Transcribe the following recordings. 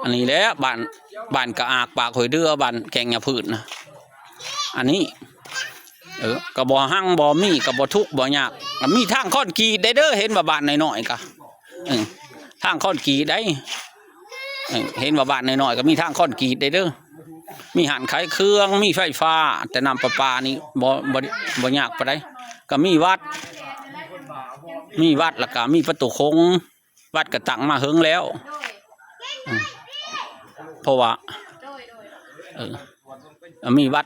อันนี้แหละบ้านกระอากปากหอยเดือบ้านแกงยาพืชนะอันนี้กระบ่หั่งบ่มีกระบ่ทุกบ่ยากมีทางค้อนกีได้เด้อเห็นว่าบ้านน้อยๆกะทางค้อนกีได้เห็นว่าบ้านน้อยๆก็มีทางค้อนกีได้เด้อมีหันขายเครื่องมีไฟฟ้าแต่น้ำประปานี่บ่ยากปานใดก็มีวัดแล้วก็มีประตูคงวัดก็ตั้งมาเฮิงแล้วเพราะว่ามีวัด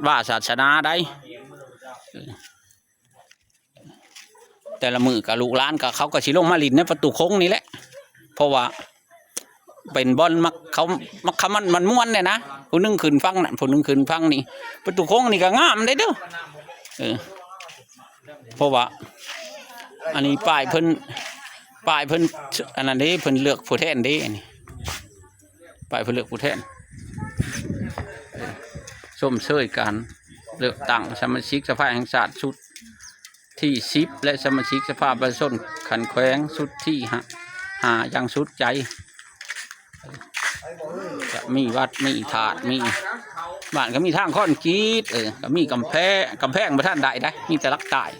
ว่าศาสนาได้แต่ละมือกับลูกหลานกับเขาก็สิลงมาลินในประตูคงนี่แหละเพราะว่าเป็นบอลมักเขามักคำมันม้วนเนี่ยนะผู้นึงขึ้นฟังนั่นผู้นึงขึ้นฟังนี่ประตูคงนี่ก็งามได้เด้อเพราะว่าอันนี้ป้ายเพิ่นอันนั้นนี้เพิ่นเลือกผู้แทนเด้นี่ป้ายเพิ่นเลือกผู้แทนส้มเชยการเลือกตั้งสมาชิกสภาแห่งชาติชุดที่10และสมาชิกสภาประชาชนขันแขวงชุดที่5ยังสุดใจจะมีวัดมีถาดมีบ้านก็มีทางค้อนกรีดก็มีกำแพงประท่านได้มีแต่ลักตาย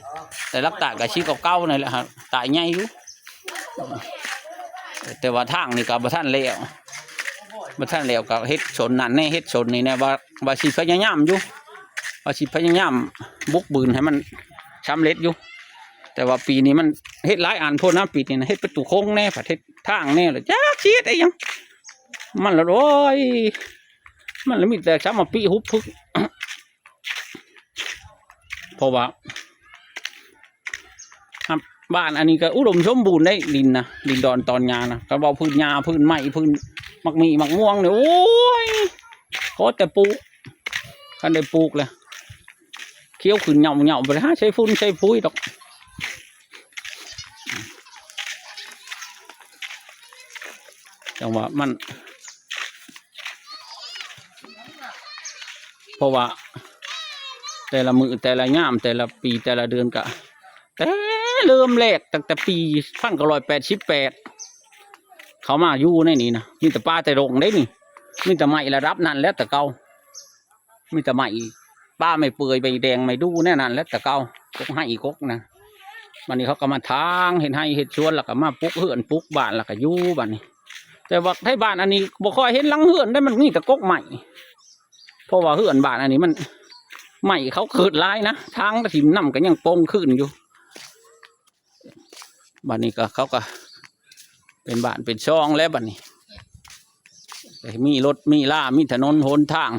กับชี้เก่าๆนี่แหละครับตายใหญ่อยู่แต่ว่าทางนี่กับประท่านเลวกับเฮ็ดชนนั่นแน่เฮ็ดชนนี่แน่ว่าสิพยายามอยู่ว่าสิพยายามบุกบืนให้มันสำเร็จอยู่แต่ว่าปีนี้มันเฮ็ดหลายอันโพดนะปีนี้นะเฮ็ดประตูโค้งแน่ประเทศทางแน่เลยจ้าเชียดไอ้ยังมันละโอ้ยมันละมีแต่ช้ำมาปีหุบพึกเพราะว่าบ้านอันนี้ก็อุดมสมบูรณ์ได้ดินนะดินดอนตอนยานะกระเบาพื้นยาพื้นไม้พื้นมักมีมักม่วงเนี่ยโอ้ยก็แต่ปลูกกันได้ปลูกเลยเคี้ยวขึ้นเหย่าไปเลยฮะใช้ฟุ้นใช้ปุ๋ยดอกจังหวะมันเพราะว่าแต่ละมือแต่ละย่ามแต่ละปีแต่ละเดือนกะแต่เริ่มแรกตั้งแต่ปี1988เขามาอยู่ในนี่นะมีแต่ป้าแต่รงได้นี่มีแต่ไม้ระดับนั้นแล้วแต่เก่ามีแต่ไม้ป้าไม่เปื่อยใบแดงไม่ดูแน่นั่นแล้วแต่เก่ากกให้อีกกนะวันนี้เขาก็มาทางเห็นให้เห็ดชวนแล้วก็มาปุ๊กเหือนปุ๊กบ้านแล้วก็อยู่บ้านนี้แต่ว่าให้บ้านอันนี้บ่ค่อยเห็นหลังเหือนได้มันมีแต่กกใหม่เพราะว่าเหือนบ้านอันนี้มันใหม่เขาเกิดลายนะทางถิ่มน้ำก็ยังโป่งขึ้นอยู่บ้านนี้ก็เขาก็เป็นบ้านเป็นช่องแล้วบ้านนี้มีรถมีล่ามีถนนหนทาง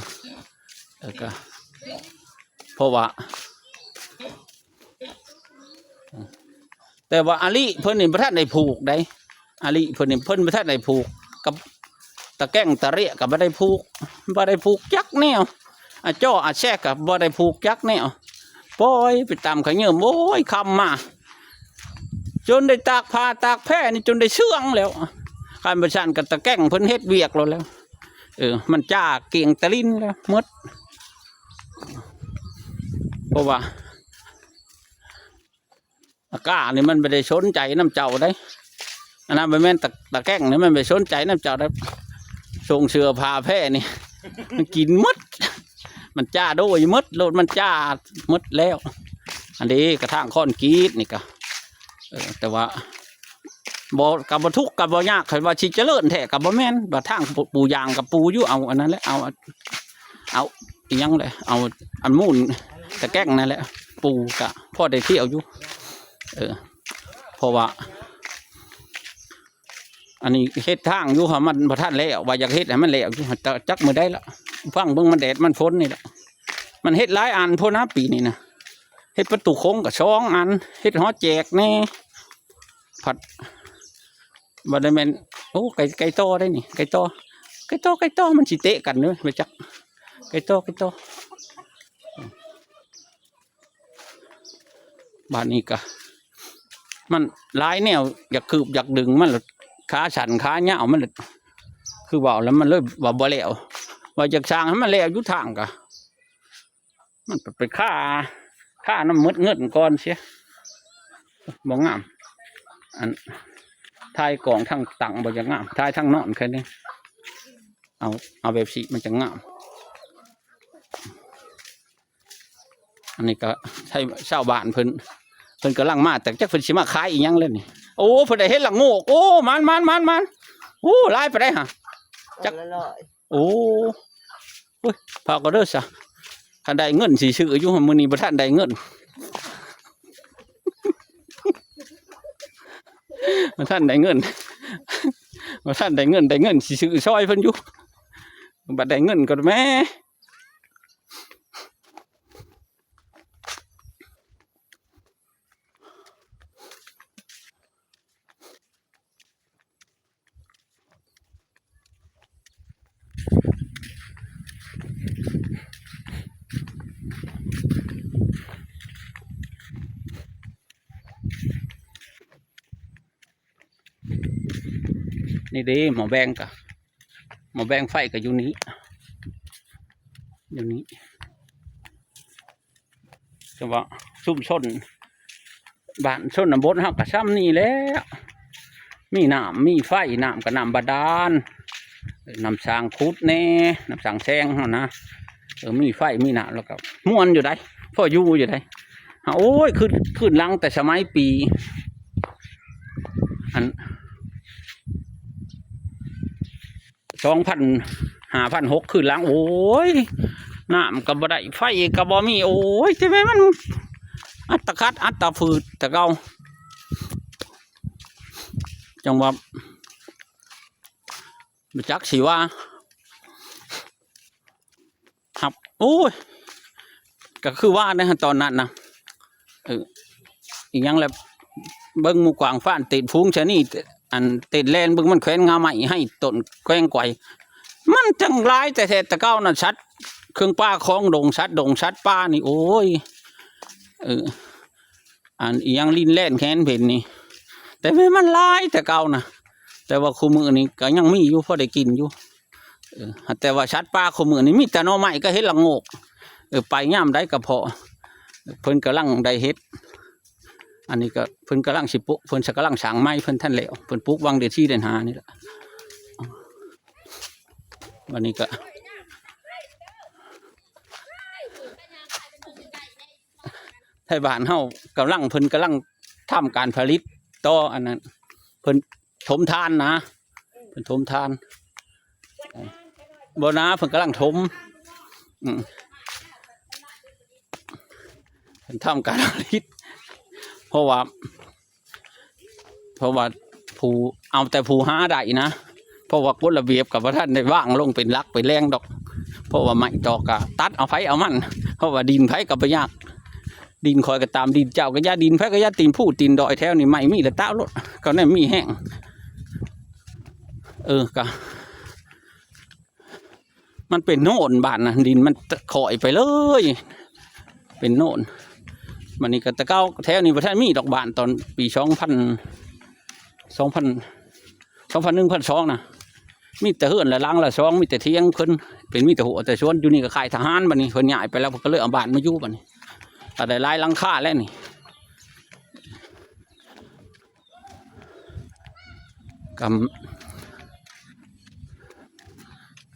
แล้วก็เพราะว่าแต่ว่าอาลีเพิ่นนี่พระท่านได้ผูกได้อาลีเพิ่นนี่เพิ่นพระท่านได้ผูกกับตะแก้งตะเรียกับบ่ได้ผูกจักแนวจ้อแช่กับบ่ได้ผูกจักแนวปล่อยไปตามขยื่นโอ้ยคำมาจนได้ตากผ้าตากแพร่นี่จนได้เชื่องแล้วการประชันกับตะแก้งเพิ่นเฮ็ดเวียกแล้วมันจ้าเก่งตะลิ้นแล้วมดเพราะว่าอากาศนี่มันไม่ได้สนใจน้ำเจ้าได้อันนั้นเป็นแม่นตะแก้งนี่มันไม่สนใจน้ำเจ้าได้ส่งเสือพาแพร่นี่มันกินมดมันจ้าโดยมดโลดมันจ้ามดแล้วอันนี้กระทั่งค้อนกรีดนี่ก็แต่ว่าบ่กับบ่ทุกกับบ่ยากใครว่าชิเจริญแท้กับบ่แม่นบ่ทางปูยางกับปูอยู่เอาอันนั้นแหละเอาอีหยังเลยเอาอันมูนตะแก้งนั่นแหละปูกะพ่อได้เที่ยวอยู่เพราะว่าอันนี้เฮ็ดทางอยู่ค่ะมันพระท่านแล้วว่าอยากเฮ็ดให้มันแล้วจักมือได้ละฟังเบิ่งมันแดดมันฝนนี่แหละมันเฮ็ดหลายอันพอนะปีนี้นะเฮ็ดประตูโค้งกับช่องอันเฮ็ดหอแจกแน่ผัดบไดแมนโอ้ไก่โตได้นี่ไก่โตมันสิเตะกันเนื้อไปจักไก่โตบ้านนี้ก็มันหลายแนวอยากคืบอยากดึงมันขาสั่นขาเหย่ามันคือว่าแล้วมันเลยว่าบ่แล้วว่าจากสร้างให้มันแล้วยุทธางกะมันเป็นค่าน้ำมืดเงินก่อนเสียบ่งามอัน ทายกองทั้งตังบ่จะงามทายทั้งนอนแค่นี้เอาแบบสีมันจะงามอันนี้ก็ใช่ชาวบ้านเพิ่นกำลังมาแต่จักเพิ่นสิมาขายอีหยังเล่นนี่โอ้เพิ่นได้เห็นละโงกโอ้มันโอ้ลายไปได้ฮะจักโอ้ยพาก็เด้อซะคันได้เงินสิซื้ออยู่มื้อนี้บ่ทันได้เงินบ่ทันได้เงินบ่ทันได้เงินสิซื้อซอยเพิ่นอยู่บัดได้เงินก็แม่นี่เด้หมอแบงไฟกับอยู่นี้แต่ว่าซุ่มชนบ้านชนบทเฮาก็ซ้ำนี่แล้วมีน้ำมีไฟน้ำกับน้ำบาดาลน้ำสางคุดแน่น้ำสางแซงเฮานะมีไฟมีน้ำแล้วก็ม่วนอยู่ได้พ่ออยู่อยู่ได้โอ้ยขึ้นลังแต่สมัยปีอัน2,500-6,000ขึ้นลังโอ้ยน้ำกับบ่ได้ไฟกับบ่มีโอ้ยใช่ไหมมันอัตคัดอัตฟืดแต่เก่าจังหวะจักสิว่าครับโอ้ยก็คือว่าในตอนนั้นนะอีกอย่างแหละเบิ้งหมู่กวางฟ้านติดฟุ้งชะนี่อันติดแลนเบิ้งมันแขวนงาใหม่ให้ต้นแขวงไกวมันจังไรแต่แต่เก้านั่นชัดเครื่องป้าคล้องดงชัดป้านี่โอ้ยอันอีกอย่างลิ้นแล่นแค้นเพ่นนี่แต่ไม่มันลายแต่เก่านะแต่ว่าคู่มือนี่ก็ยังมีอยู่พอได้กินอยู่แต่ว่าชัดป้าคู่มือนี่มีแต่นอใหม่ก็เฮ็ดละโงกไปย่ำได้กระเพาะเพิ่นกำลังได้เฮ็ดอันนี้ก็เพิ่นกำลังสิปุเพิ่นกำลังสางไม้เพิ่นท่านแล้วเพิ่นปลูกวางเดือนที่เดือน5นี่แหละวันนี้ก็ไทยบ้านเฮากำลังเพิ่นกำลังทำการผลิตต่ออันนั้นเพิ่นถมทานนะเพิ่นถมทานบ่นะเพิ่นกำลังถมเพิ่นทำการผลิตเพราะว่าผู้เอาแต่ผู้หาได้นะเพราะว่ากฎระเบียบกับพระท่านได้ว่างลงเป็นลักเป็นแรงดอกเพราะว่าไม่ตอกะตัดเอาไฟเอามันเพราะว่าดินไฟกับไปยากดินคอยก็ตามดินเจ้าก็ยาดินไฟก็ยาตีนผู้ตีนดอยแถวนี่ไม่มีแต่เต้ารถก็นั่นมีแห้งก็มันเป็นโน่นบ้านนะดินมันคอยไปเลยเป็นโน่นมันนี่ก็ตะเก้าแถวนี้พระท่านมีดอกบานตอนปี2001-2002นะมีแต่เฮือนละลังละซองมีแต่เที่ยงเพิ่นเป็นมีแต่หัวแต่ชวนอยู่นี่ก็ขายทหารบัดนี้เพิ่นย้ายไปแล้วก็เลยเอาบ้านมาอยู่บัดนี้แต่ได้หลายหลังคาแล้วนี่กับ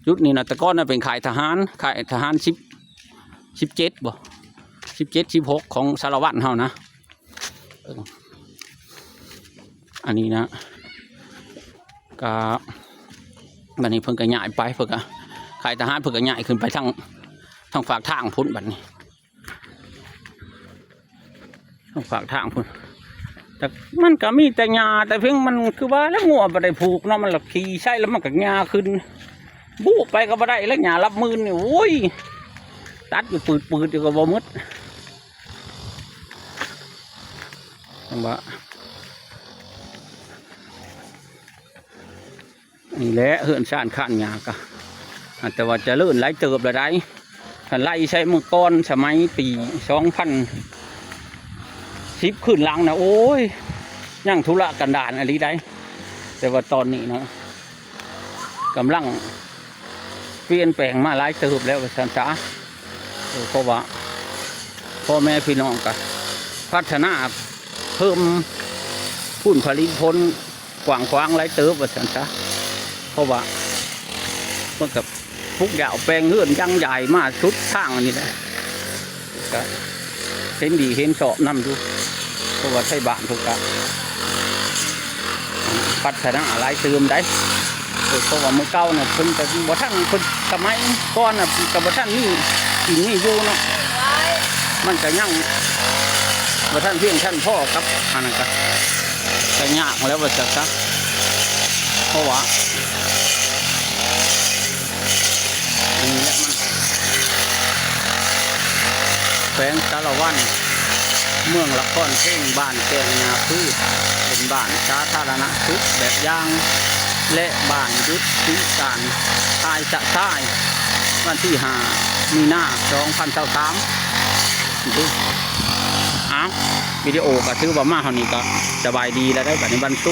ยุดนี้นะแต่ก้อนน่ะเป็นขายทหาร17บ่17-16ของสารวัตรเฮานะอันนี้นะก็บัดนี้เพิ่นก็ย้ายไปเพิ่นก็ขายทหารเพิ่นก็ย้ายขึ้นไปทางฝากทางพุ่นบัดนี้ทางฝากทางพุ่นแต่มันก็มีแต่หญ้าแต่เพียงมันคือว่าแล้วงัวบ่ได้ผูกเนาะมันละขี่ใช้แล้วมันก็หญ้าขึ้นบุกไปก็บ่ได้แล้วหญ้ารับมือนี่โอ้ยตัดอยู่ปืดอยู่ก็บ่หมดจังว่านี่แหละเฮือนซ่านข้านหญ้ากะแต่ว่าจะเลื่อนไหลเติบละได้ถ้าไล่ใช้เมื่อก่อนสมัยปี2010ขึ้นหลังนะโอ้ยยังธุระกันดารอะไรได้แต่ว่าตอนนี้นะกำลังเปลี่ยนแปลงมาหลายเติบแล้วสันสาเพราะว่าพ่อแม่พี่น้องก็พัฒนาเพิ่มผลผลิตผล กว้างขวางหลายเติบว่าซั่นซะเพราะว่ามันกับทุกอย่างแปลงเฮือนยังใหญ่มากสุดทางอันนี้แหละก็เห็นดีเห็นชอบนำดูเพราะว่าไทบ้านทุกกะพัฒนาหลายเติมได้เพราะว่าเมื่อเก่าน่ะเพิ่นก็บ่ทันเพิ่นสมัยก่อนน่ะก็บ่ทันมีกินมีอยู่เนาะมันก็ยังบ่ทันเพียงทันพ่อกับอันนั้นก็ยากแล้วว่าจักซะเพราะว่าอันนี้แหละมันแขวงสารวันเมืองละครเพ่งบ้านแกงนาพืชเป็นบ้านสาธารณสุขแบบอย่างและบ้านยุทธิการทายสะท้ายวันที่5 มีนา2023ดูอ้าววิดีโอก็ถือว่ามาเท่านี้ก็สบายดีแล้วได้แบบในบรรทุก